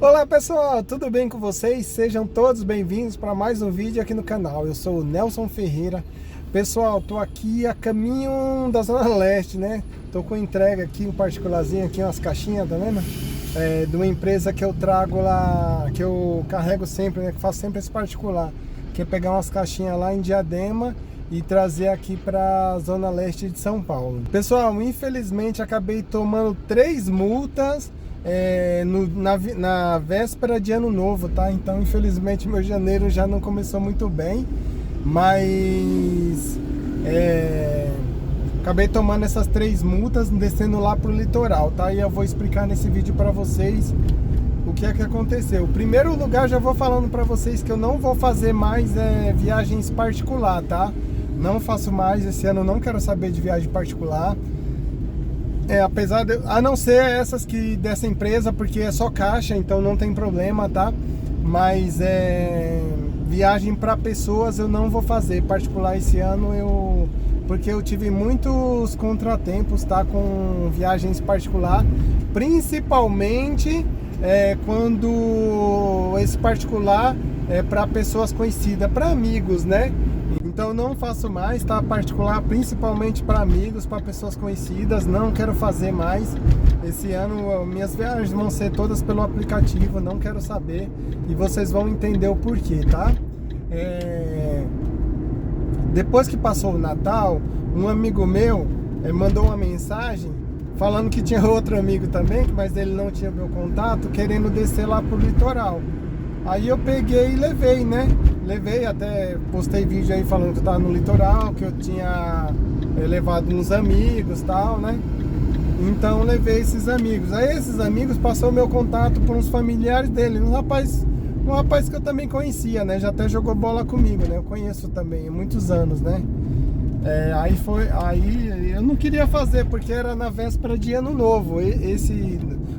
Olá pessoal, tudo bem com vocês? Sejam todos bem-vindos para mais um vídeo aqui no canal. Eu sou o Nelson Ferreira. Pessoal, tô aqui a caminho da Zona Leste, né? Tô com entrega aqui, um particularzinho aqui, umas caixinhas, tá vendo? De uma empresa que eu trago lá, que eu carrego sempre, né? Que faço sempre esse particular. Que é pegar umas caixinhas lá em Diadema e trazer aqui para a Zona Leste de São Paulo. Pessoal, infelizmente acabei tomando 3 multas na véspera de ano novo, tá? Então infelizmente meu janeiro já não começou muito bem, mas acabei tomando essas 3 multas descendo lá pro litoral, tá? E eu vou explicar nesse vídeo para vocês o que é que aconteceu. Em primeiro lugar, já vou falando para vocês que eu não vou fazer mais viagens particular, tá? Não faço mais, esse ano não quero saber de viagem particular. Apesar de, a não ser essas que dessa empresa, porque é só caixa, então não tem problema, tá? Mas viagem para pessoas eu não vou fazer particular esse ano, porque eu tive muitos contratempos, tá? Com viagens particular, principalmente quando esse particular é para pessoas conhecidas, para amigos, né? Então não faço mais, tá? Particular principalmente para amigos, para pessoas conhecidas, não quero fazer mais. Esse ano minhas viagens vão ser todas pelo aplicativo, não quero saber. E vocês vão entender o porquê, tá? Depois que passou o Natal, um amigo meu mandou uma mensagem falando que tinha outro amigo também, mas ele não tinha meu contato, querendo descer lá pro litoral. Aí eu peguei e levei, né? Levei, até postei vídeo aí falando que eu tava no litoral, que eu tinha levado uns amigos e tal, né? Então levei esses amigos. Aí esses amigos passou o meu contato por uns familiares dele, um rapaz que eu também conhecia, né? Já até jogou bola comigo, né? Eu conheço também há muitos anos, né? Aí eu não queria fazer porque era na véspera de ano novo.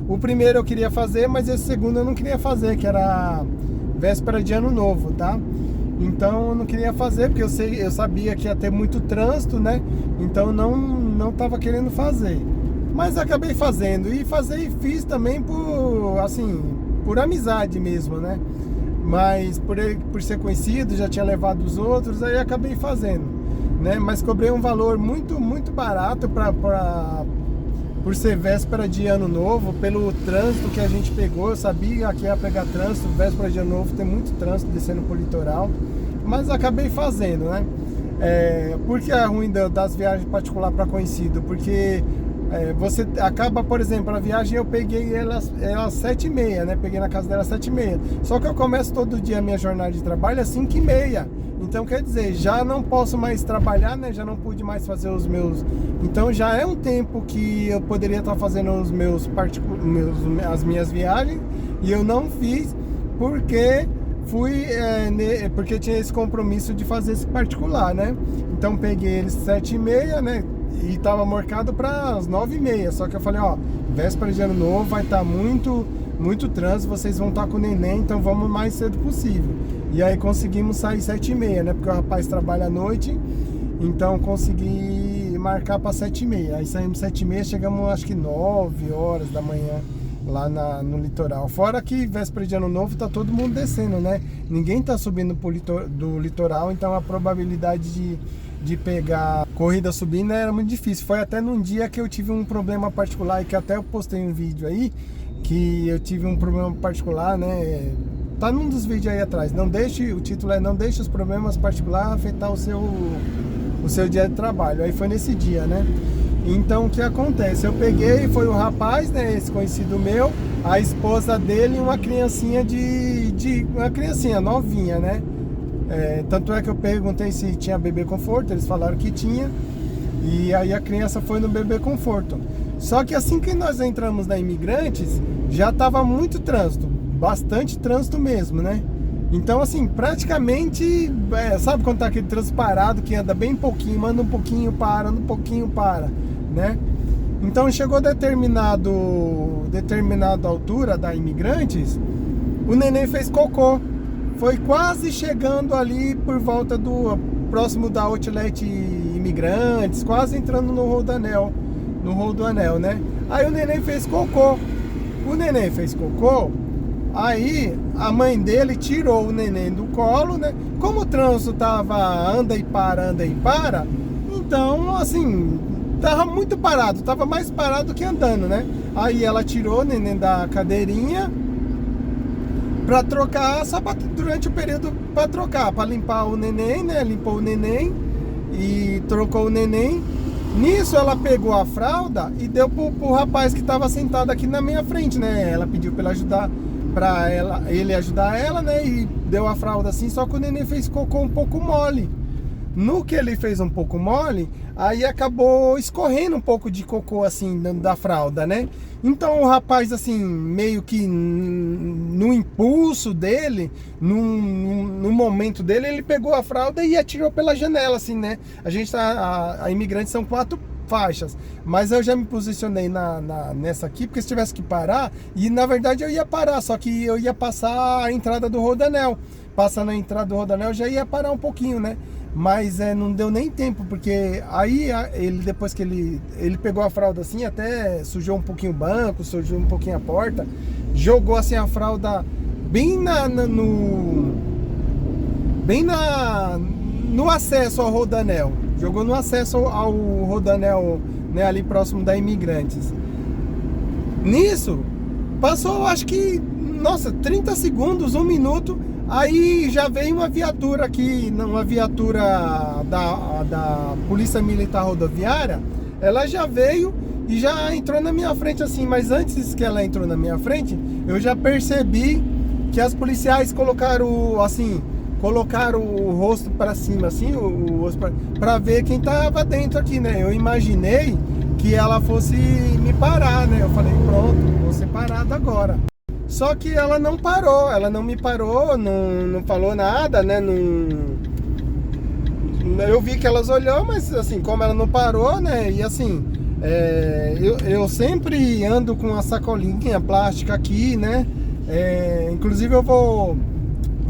O primeiro eu queria fazer, mas esse segundo eu não queria fazer, que era véspera de ano novo, tá? Então eu não queria fazer porque eu sabia que ia ter muito trânsito, né? Então não tava querendo fazer. Mas acabei fazendo e fiz também por amizade mesmo, né? Mas por ser conhecido, já tinha levado os outros, aí acabei fazendo, né? Mas cobrei um valor muito, muito barato por ser véspera de ano novo, pelo trânsito que a gente pegou. Eu sabia que ia pegar trânsito, véspera de ano novo tem muito trânsito descendo pro litoral, mas acabei fazendo, né? Por que é ruim das viagens particular para conhecido? Porque você acaba, por exemplo, a viagem eu peguei ela às 7h30, né? Peguei na casa dela às 7h30. Só que eu começo todo dia a minha jornada de trabalho às 5h30. Então quer dizer, já não posso mais trabalhar, né? Já não pude mais fazer os meus. Então já é um tempo que eu poderia estar fazendo as minhas viagens e eu não fiz porque porque tinha esse compromisso de fazer esse particular, né? Então peguei eles 7h30, né? E tava marcado para as 9h30. Só que eu falei, ó, véspera de ano novo vai estar muito trânsito, vocês vão estar com o neném, então vamos o mais cedo possível. E aí conseguimos sair 7h30, né? Porque o rapaz trabalha à noite, então consegui marcar para 7h30. Aí saímos 7h30, chegamos acho que 9 horas da manhã lá no litoral. Fora que véspera de ano novo tá todo mundo descendo, né? Ninguém tá subindo do litoral, então a probabilidade de pegar corrida subindo era muito difícil. Foi até num dia que eu tive um problema particular, e que até eu postei um vídeo aí, que eu tive um problema particular, né? Tá num dos vídeos aí atrás. O título é Não Deixe os Problemas Particulares Afetar o seu dia de trabalho. Aí foi nesse dia, né? Então o que acontece? Eu peguei, foi o rapaz, né? Esse conhecido meu, a esposa dele e uma criancinha uma criancinha novinha, né? Tanto é que eu perguntei se tinha bebê conforto, eles falaram que tinha. E aí a criança foi no bebê conforto. Só que assim que nós entramos na Imigrantes, já tava muito trânsito, bastante trânsito mesmo, né? Então assim, praticamente, sabe quando tá aquele trânsito parado, que anda bem pouquinho, anda um pouquinho, para, anda um pouquinho, para, né? Então chegou determinada altura da Imigrantes, o neném fez cocô. Foi quase chegando ali por volta próximo da Outlet Imigrantes, quase entrando no Rodoanel, né? Aí o neném fez cocô. Aí a mãe dele tirou o neném do colo, né? Como o trânsito tava anda e para, então assim, tava muito parado, tava mais parado do que andando, né? Aí ela tirou o neném da cadeirinha pra trocar, só durante o período pra trocar, pra limpar o neném, né? Limpou o neném e trocou o neném. Nisso ela pegou a fralda e deu pro rapaz que tava sentado aqui na minha frente, né? Ela pediu pra ele ajudar, ele ajudar ela, né? E deu a fralda assim, só que o neném fez cocô um pouco mole. No que ele fez um pouco mole, aí acabou escorrendo um pouco de cocô assim da fralda, né? Então o rapaz assim, meio que no impulso dele, no momento dele, ele pegou a fralda e atirou pela janela assim, né? A gente tá, a imigrante são 4 faixas, mas eu já me posicionei nessa aqui, porque se tivesse que parar, e na verdade eu ia parar, só que eu ia passar a entrada do Rodanel. Passando a entrada do Rodanel, eu já ia parar um pouquinho, né? Mas não deu nem tempo, porque aí ele, depois que ele pegou a fralda assim, até sujou um pouquinho o banco, sujou um pouquinho a porta, jogou assim a fralda bem no acesso ao Rodanel. Jogou no acesso ao Rodanel, né, ali próximo da Imigrantes. Nisso, passou acho que, nossa, 30 segundos, 1 minuto. Aí já veio uma viatura aqui, uma viatura da Polícia Militar Rodoviária. Ela já veio e já entrou na minha frente assim, mas antes que ela entrou na minha frente, eu já percebi que as policiais colocaram o rosto para cima assim, o rosto para ver quem tava dentro aqui, né? Eu imaginei que ela fosse me parar, né? Eu falei, pronto, vou ser parado agora. Só que ela não parou, ela não me parou, não falou nada, né? Eu vi que elas olhou, mas assim, como ela não parou, né? E assim, eu sempre ando com uma sacolinha plástica aqui, né? Inclusive eu vou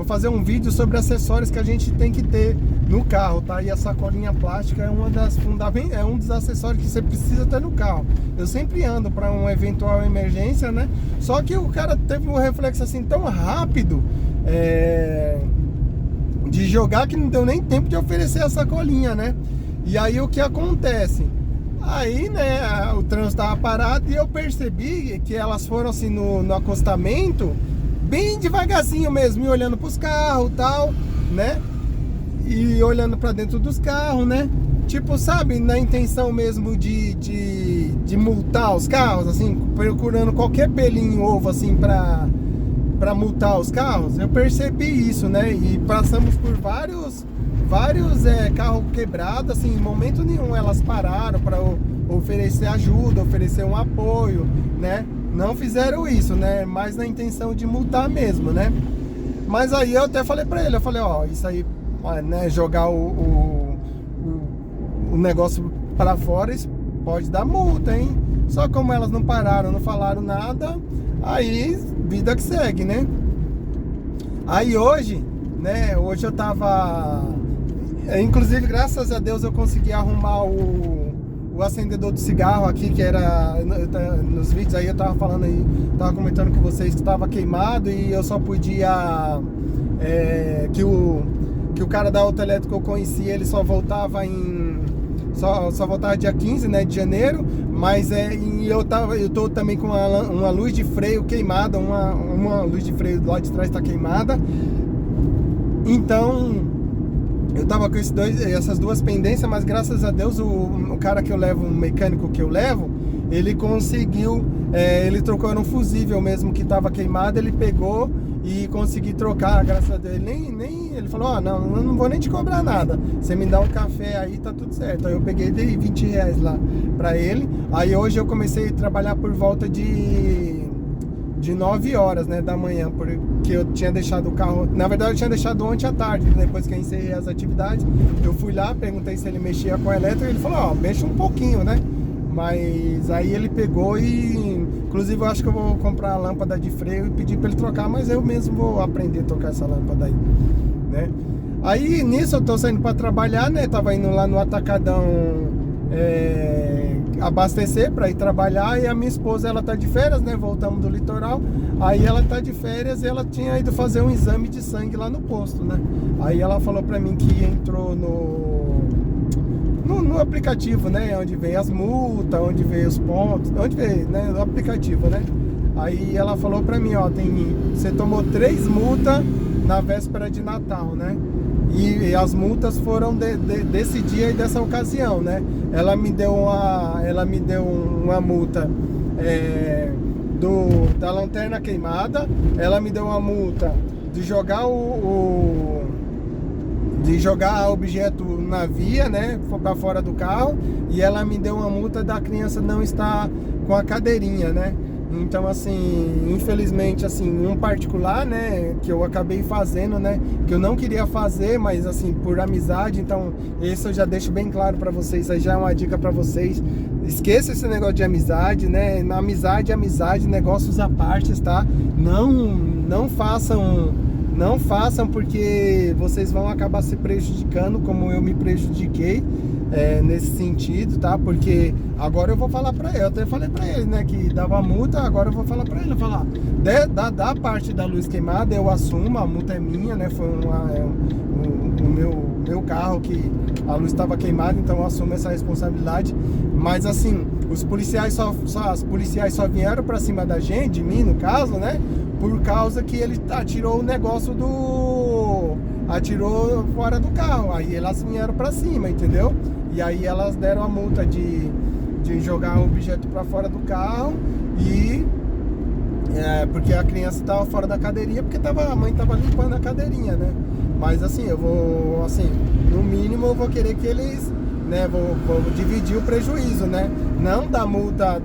fazer um vídeo sobre acessórios que a gente tem que ter no carro, tá? E a sacolinha plástica é um dos acessórios que você precisa ter no carro. Eu sempre ando para uma eventual emergência, né? Só que o cara teve um reflexo assim tão rápido de jogar que não deu nem tempo de oferecer a sacolinha, né? E aí o que acontece? Aí, né, o trânsito estava parado e eu percebi que elas foram assim no acostamento bem devagarzinho mesmo, e olhando para os carros e tal, né? E olhando para dentro dos carros, né? Tipo, sabe, na intenção mesmo de multar os carros, assim, procurando qualquer pelinho ovo, assim, para multar os carros. Eu percebi isso, né? E passamos por vários carros quebrados, assim, em momento nenhum elas pararam para oferecer ajuda, oferecer um apoio, né? Não fizeram isso, né? Mas na intenção de multar mesmo, né? Mas aí eu até falei pra ele, eu falei, ó, isso aí, né, jogar o negócio pra fora, isso pode dar multa, hein? Só como elas não pararam, não falaram nada, aí vida que segue, né? Aí hoje, né, hoje eu tava... Inclusive, graças a Deus, eu consegui arrumar o acendedor do cigarro aqui, que era nos vídeos aí eu tava falando aí, tava comentando com vocês que tava queimado e eu só podia que o cara da autoelétrica que eu conheci, ele só voltava só voltava dia 15, né, de janeiro, mas e eu tô também com uma luz de freio queimada, uma luz de freio do lado de trás tá queimada. Então eu tava com essas duas pendências, mas graças a Deus o cara que eu levo, o mecânico que eu levo, ele conseguiu, ele trocou, era um fusível mesmo que tava queimado, ele pegou e consegui trocar, graças a Deus. Ele falou, ó, não vou nem te cobrar nada, você me dá um café aí, tá tudo certo. Aí eu peguei e dei R$20 lá pra ele. Aí hoje eu comecei a trabalhar por volta de 9 horas, né, da manhã, porque eu tinha deixado o carro, na verdade eu tinha deixado ontem à tarde, depois que eu encerrei as atividades, eu fui lá, perguntei se ele mexia com a elétrica, ele falou, ó, mexe um pouquinho, né, mas aí ele pegou e, inclusive eu acho que eu vou comprar a lâmpada de freio e pedir para ele trocar, mas eu mesmo vou aprender a trocar essa lâmpada aí, né. Aí nisso eu tô saindo para trabalhar, né, tava indo lá no Atacadão, abastecer para ir trabalhar, e a minha esposa, ela tá de férias, né? Voltamos do litoral, aí ela tá de férias e ela tinha ido fazer um exame de sangue lá no posto, né? Aí ela falou para mim que entrou no aplicativo, né? Onde vem as multas, onde vem os pontos, onde vem, né? No aplicativo, né? Aí ela falou pra mim, ó, você tomou 3 multas na véspera de Natal, né? E as multas foram desse dia e dessa ocasião, né? Ela me deu uma multa da lanterna queimada, ela me deu uma multa de jogar objeto na via, né, para fora do carro, e ela me deu uma multa da criança não estar com a cadeirinha, né? Então, assim, infelizmente, assim, um particular, né, que eu acabei fazendo, né, que eu não queria fazer, mas, assim, por amizade. Então, esse eu já deixo bem claro para vocês, aí já é uma dica para vocês. Esqueça esse negócio de amizade, né? Na amizade, negócios à parte, tá? Não façam, porque vocês vão acabar se prejudicando, como eu me prejudiquei nesse sentido, tá? Porque agora eu vou falar pra ele, eu até falei pra ele, né, que dava multa, agora eu vou falar pra ele, eu vou falar, da parte da luz queimada eu assumo, a multa é minha, né? Foi o meu carro que a luz estava queimada, então eu assumo essa responsabilidade. Mas assim, os policiais só vieram pra cima da gente, de mim no caso, né? Por causa que ele atirou o negócio atirou fora do carro. Aí elas vieram pra cima, entendeu? E aí elas deram a multa de jogar um objeto pra fora do carro e porque a criança estava fora da cadeirinha, porque a mãe estava limpando a cadeirinha, né? Mas assim, eu vou, assim, no mínimo eu vou querer que eles, né, vou dividir o prejuízo, né? Não da multa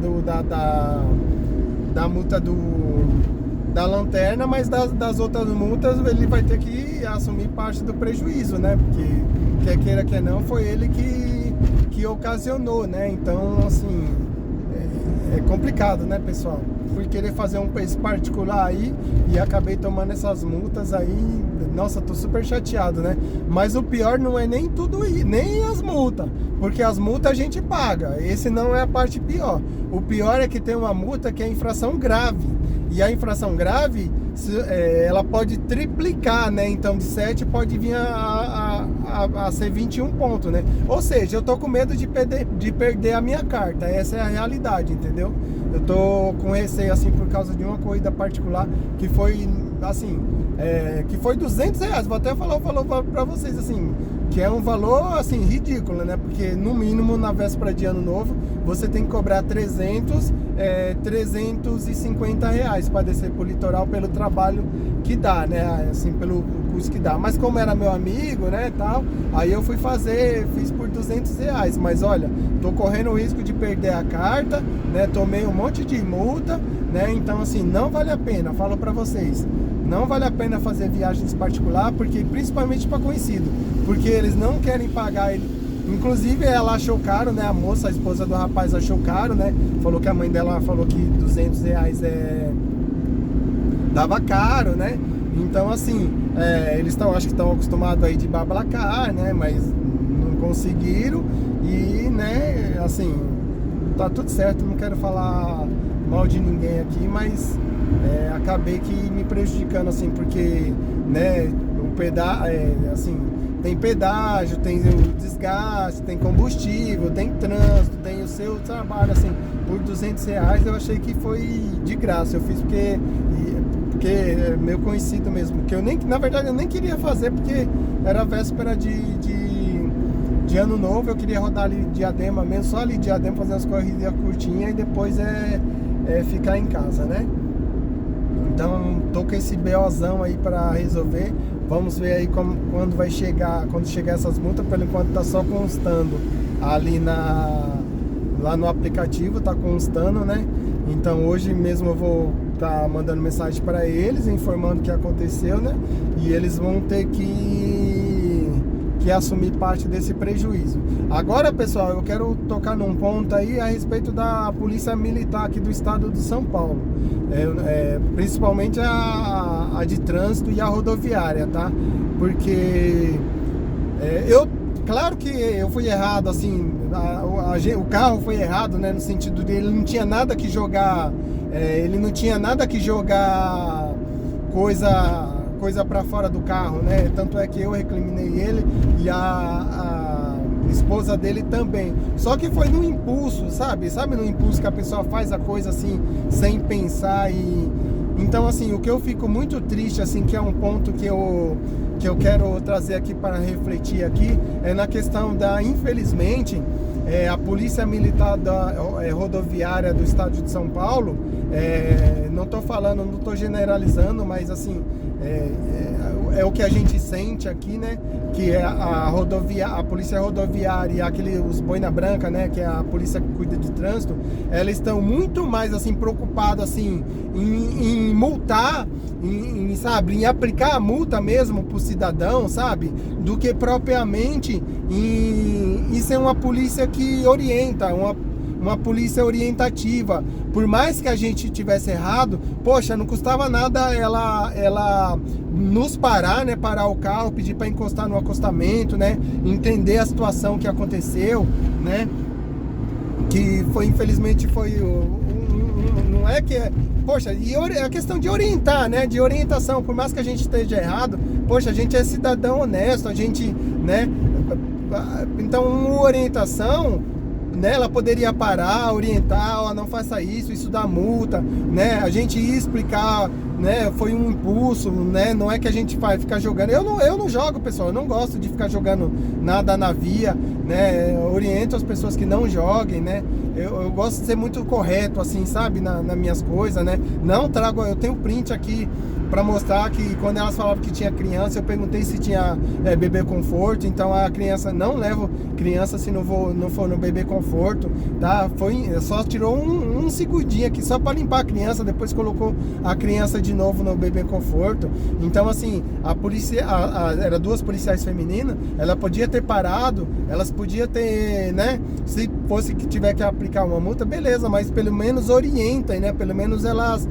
da multa da lanterna, mas das outras multas ele vai ter que assumir parte do prejuízo, né? Porque quer queira que não, foi ele que ocasionou, né? Então, assim, é complicado, né, pessoal? Fui querer fazer um preço particular aí e acabei tomando essas multas aí. Nossa, tô super chateado, né? Mas o pior não é nem tudo isso, nem as multas, porque as multas a gente paga. Esse não é a parte pior. O pior é que tem uma multa que é infração grave. E a infração grave, ela pode triplicar, né? Então de 7 pode vir a ser 21 pontos, né? Ou seja, eu tô com medo de perder a minha carta. Essa é a realidade, entendeu? Eu tô com receio, assim, por causa de uma corrida particular que foi, assim, que foi R$200. Vou até falar pra vocês, assim, que é um valor, assim, ridículo, né? Porque no mínimo na véspera de ano novo você tem que cobrar 350 reais para descer pro litoral pelo trabalho que dá, né? Assim, pelo custo que dá. Mas como era meu amigo, né, tal, aí eu fiz por R$200. Mas olha, tô correndo o risco de perder a carta, né? Tomei um monte de multa, né? Então, assim, não vale a pena, falo para vocês. Não vale a pena fazer viagens particular, porque principalmente para conhecido, porque eles não querem pagar ele. Inclusive ela achou caro, né? A moça, a esposa do rapaz, achou caro, né? Falou que a mãe dela falou que R$200 dava caro, né? Então, assim, eles acho que estão acostumados aí de BlaBlaCar, né? Mas não conseguiram e, né? Assim, tá tudo certo. Não quero falar mal de ninguém aqui, mas acabei que me prejudicando, assim, porque, né? O assim, tem pedágio, tem o desgaste, tem combustível, tem trânsito, tem o seu trabalho, assim, por R$200 eu achei que foi de graça. Eu fiz porque é meu conhecido mesmo, que na verdade eu nem queria fazer, porque era véspera de ano novo, eu queria rodar ali Diadema mesmo, só ali Diadema, fazer as corridas curtinhas e depois ficar em casa, né? Então tô com esse BOzão aí para resolver. Vamos ver aí quando chegar essas multas. Por enquanto tá só constando ali lá no aplicativo, tá constando, né? Então hoje mesmo eu vou tá mandando mensagem para eles, informando o que aconteceu, né? E eles vão ter que assumir parte desse prejuízo. Agora, pessoal, eu quero tocar num ponto aí a respeito da Polícia Militar aqui do estado de São Paulo, principalmente a de trânsito e a rodoviária, tá? Porque claro que eu fui errado, assim, o carro foi errado, né, no sentido de ele não tinha nada que jogar, coisa para fora do carro, né? Tanto é que eu recriminei ele e a esposa dele também. Só que foi no impulso, sabe? Sabe no impulso que a pessoa faz a coisa assim, sem pensar e... Então, assim, o que eu fico muito triste, assim, que é um ponto que eu quero trazer aqui para refletir aqui, é na questão da, infelizmente, a Polícia Militar Rodoviária do Estado de São Paulo, não estou generalizando, mas assim, é o que a gente sente aqui, né? Que é a Polícia Rodoviária e os boina branca, né? Que é a polícia que cuida de trânsito, elas estão muito mais assim preocupadas assim em multar, sabe, em aplicar a multa mesmo pro cidadão, sabe, do que propriamente em ser uma polícia que orienta, uma polícia orientativa. Por mais que a gente tivesse errado, poxa, não custava nada ela nos parar, né, parar o carro, pedir para encostar no acostamento, né, entender a situação que aconteceu, né, que foi, infelizmente, não é que é, poxa, e é a questão de orientar, né, de orientação. Por mais que a gente esteja errado, poxa, a gente é cidadão honesto, a gente, né, então uma orientação, né, ela poderia parar, orientar, ó, não faça isso dá multa, né, a gente ia explicar, né, foi um impulso, né, não é que a gente vai ficar jogando, eu não jogo, pessoal, eu não gosto de ficar jogando nada na via, né, eu oriento as pessoas que não joguem, né, eu gosto de ser muito correto, assim, sabe, nas minhas coisas, né, eu tenho print aqui para mostrar que quando elas falavam que tinha criança, eu perguntei se tinha bebê conforto, então a criança, não levo criança se não for no bebê conforto, tá? Só tirou um segundinho aqui só para limpar a criança, depois colocou a criança de novo no bebê conforto. Então, assim, a polícia, era 2 policiais femininas, ela podia ter parado, elas podiam ter, né, se fosse que tiver que aplicar uma multa, beleza, mas pelo menos orientem, né, pelo menos elas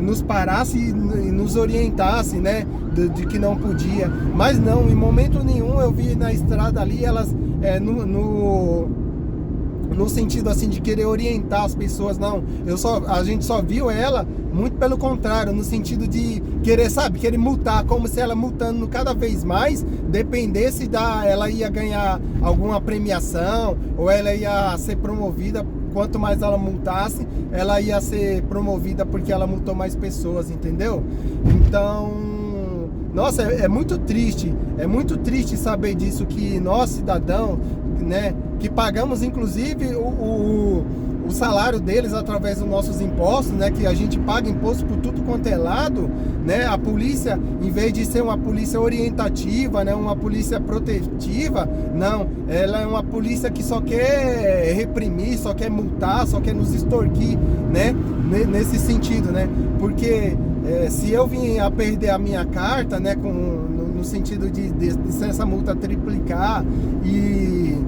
nos parassem e nos orientassem, né, de que não podia. Mas não, em momento nenhum eu vi na estrada ali elas no sentido assim de querer orientar as pessoas, não. A gente só viu ela, muito pelo contrário, no sentido de querer, sabe, querer multar, como se ela multando cada vez mais dependesse ela ia ganhar alguma premiação ou ela ia ser promovida. Quanto mais ela multasse, ela ia ser promovida porque ela multou mais pessoas, entendeu? Então, nossa, é muito triste saber disso, que nós, cidadão, né, que pagamos inclusive o salário deles através dos nossos impostos, né, que a gente paga imposto por tudo quanto é lado, né, a polícia, em vez de ser uma polícia orientativa, né, uma polícia protetiva, não, ela é uma polícia que só quer reprimir, só quer multar, só quer nos extorquir, né, nesse sentido, né, porque se eu vim a perder a minha carta, né, no sentido de essa multa triplicar e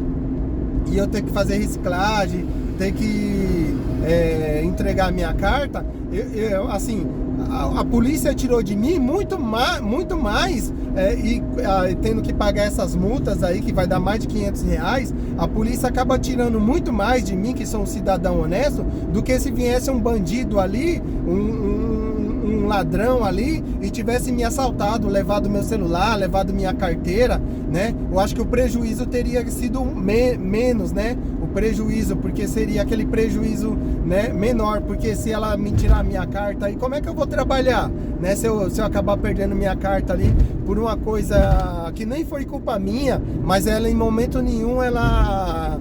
eu ter que fazer reciclagem, ter que entregar a minha carta, assim, a polícia tirou de mim muito mais, tendo que pagar essas multas aí, que vai dar mais de R$500, a polícia acaba tirando muito mais de mim, que sou um cidadão honesto, do que se viesse um bandido ali, um ladrão ali e tivesse me assaltado, levado meu celular, levado minha carteira, né? Eu acho que o prejuízo teria sido menos, né? O prejuízo, porque seria aquele prejuízo, né, menor, porque se ela me tirar minha carta, aí como é que eu vou trabalhar, né? Se eu acabar perdendo minha carta ali por uma coisa que nem foi culpa minha, mas ela em momento nenhum ela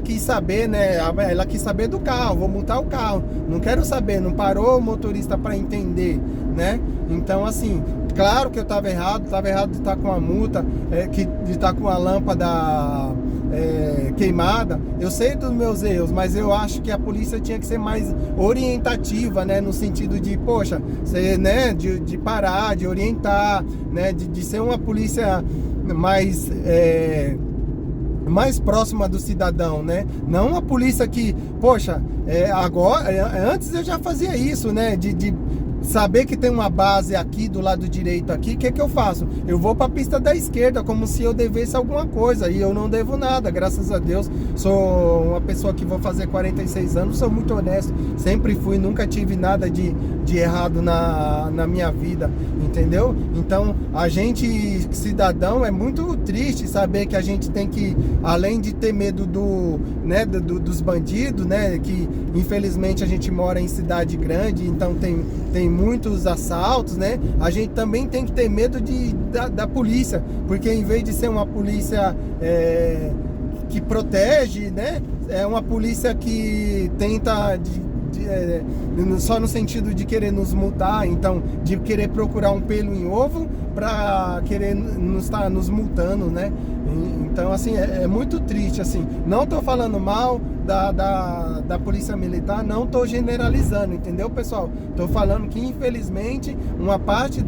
quis saber, né? Ela quis saber do carro, vou multar o carro. Não quero saber, não parou o motorista para entender, né? Então, assim, claro que eu estava errado de estar com a multa, de estar com a lâmpada queimada. Eu sei dos meus erros, mas eu acho que a polícia tinha que ser mais orientativa, né? No sentido de, poxa, né? De parar, de orientar, né? De ser uma polícia mais próxima do cidadão, né? Não uma polícia que, poxa, agora, antes eu já fazia isso, né? saber que tem uma base aqui do lado direito aqui, o que que eu faço? Eu vou para a pista da esquerda, como se eu devesse alguma coisa, e eu não devo nada, graças a Deus. Sou uma pessoa que vou fazer 46 anos, sou muito honesto, sempre fui, nunca tive nada de errado na minha vida, entendeu? Então, a gente, cidadão, é muito triste saber que a gente tem que, além de ter medo dos bandidos, né, que infelizmente a gente mora em cidade grande, então tem muitos assaltos, né? A gente também tem que ter medo da polícia, porque em vez de ser uma polícia que protege, né? É uma polícia que tenta só no sentido de querer nos multar, então de querer procurar um pelo em ovo para querer nos multando, né? Então, assim, é muito triste, assim. Não tô falando mal da polícia militar, não tô generalizando, entendeu, pessoal? Tô falando que, infelizmente, uma parte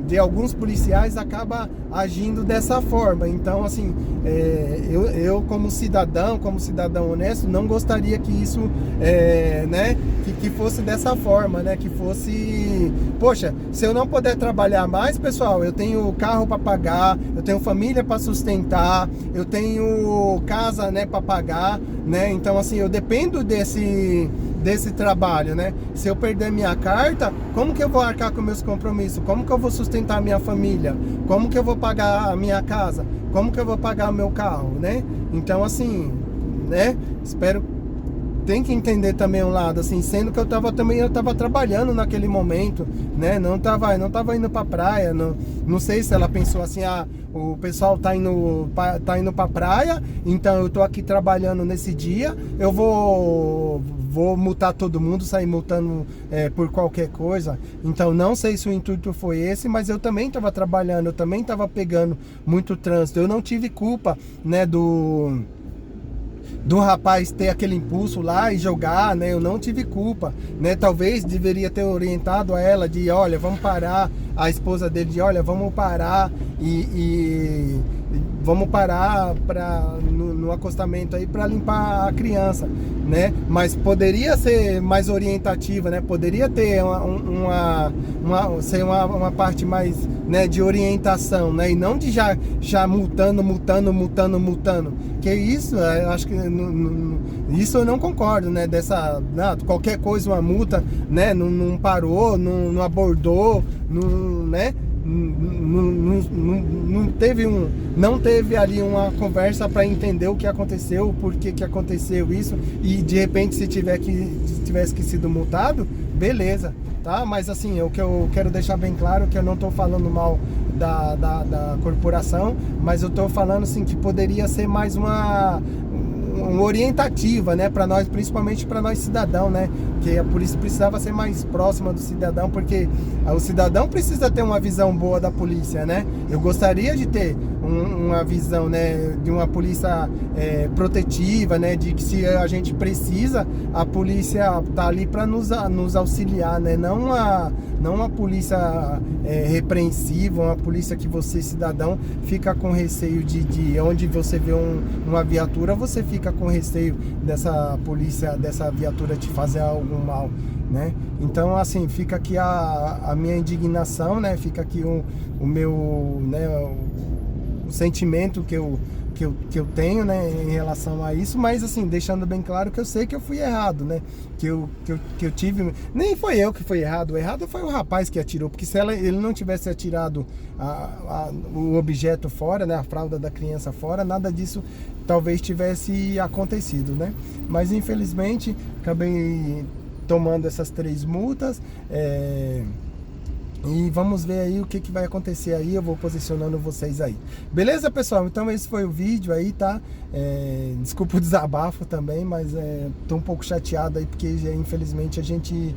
de alguns policiais acaba agindo dessa forma. Então, assim, eu como cidadão honesto, não gostaria que isso, né, que fosse dessa forma, né, que fosse, poxa, se eu não puder trabalhar mais, pessoal, eu tenho carro para pagar, eu tenho família para sustentar, eu tenho casa, né, para pagar, né, então, assim, eu dependo desse trabalho, né? Se eu perder minha carta, como que eu vou arcar com meus compromissos? Como que eu vou sustentar minha família? Como que eu vou pagar a minha casa? Como que eu vou pagar o meu carro, né? Então, assim, né? Tem que entender também um lado, assim, sendo que eu tava trabalhando naquele momento, né? Não tava indo pra praia, não sei se ela pensou assim, o pessoal tá indo pra praia, então eu tô aqui trabalhando nesse dia, eu vou multar todo mundo, sair multando por qualquer coisa. Então não sei se o intuito foi esse, mas eu também estava trabalhando, eu também estava pegando muito trânsito, eu não tive culpa, né, do rapaz ter aquele impulso lá e jogar, né? Eu não tive culpa, né? Talvez deveria ter orientado a ela de, olha, vamos parar, a esposa dele de, olha, vamos parar e vamos parar no acostamento aí para limpar a criança, né? Mas poderia ser mais orientativa, né? Poderia ter uma parte mais, né, de orientação, né? E não de já multando. Que isso, eu acho que isso eu não concordo, né? Qualquer coisa, uma multa, né? Não parou, não abordou, né? Não teve ali uma conversa para entender o que aconteceu, o porquê que aconteceu isso, e de repente se tivesse que sido multado, beleza, tá? Mas assim, o que eu quero deixar bem claro é que eu não estou falando mal da corporação, mas eu estou falando assim que poderia ser mais uma orientativa, né, para nós, principalmente para nós cidadão, né, que a polícia precisava ser mais próxima do cidadão, porque o cidadão precisa ter uma visão boa da polícia, né? Eu gostaria de ter uma visão, né, de uma polícia protetiva, né, de que se a gente precisa, a polícia tá ali para nos auxiliar, né, não uma polícia repreensiva, uma polícia que você, cidadão, fica com receio de onde você vê uma viatura, você fica com receio dessa polícia, dessa viatura te fazer algum mal, né? Então, assim, fica aqui a minha indignação, né? Fica aqui o meu, né, o sentimento que eu tenho, né, em relação a isso, mas assim, deixando bem claro que eu sei que eu fui errado, né, que eu tive, nem foi eu que fui errado, o errado foi o rapaz que atirou, porque se ele não tivesse atirado o objeto fora, né, a fralda da criança fora, nada disso talvez tivesse acontecido, né, mas infelizmente acabei tomando essas 3 multas, e vamos ver aí o que vai acontecer aí, eu vou posicionando vocês aí. Beleza, pessoal? Então esse foi o vídeo aí, tá? Desculpa o desabafo também, mas tô um pouco chateado aí, porque infelizmente a gente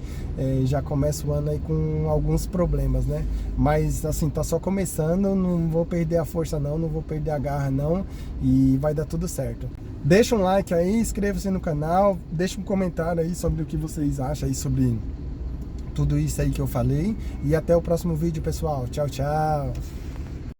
já começa o ano aí com alguns problemas, né? Mas assim, tá só começando, não vou perder a força não vou perder a garra não, e vai dar tudo certo. Deixa um like aí, inscreva-se no canal, deixa um comentário aí sobre o que vocês acham aí sobre tudo isso aí que eu falei. E até o próximo vídeo, pessoal. Tchau, tchau.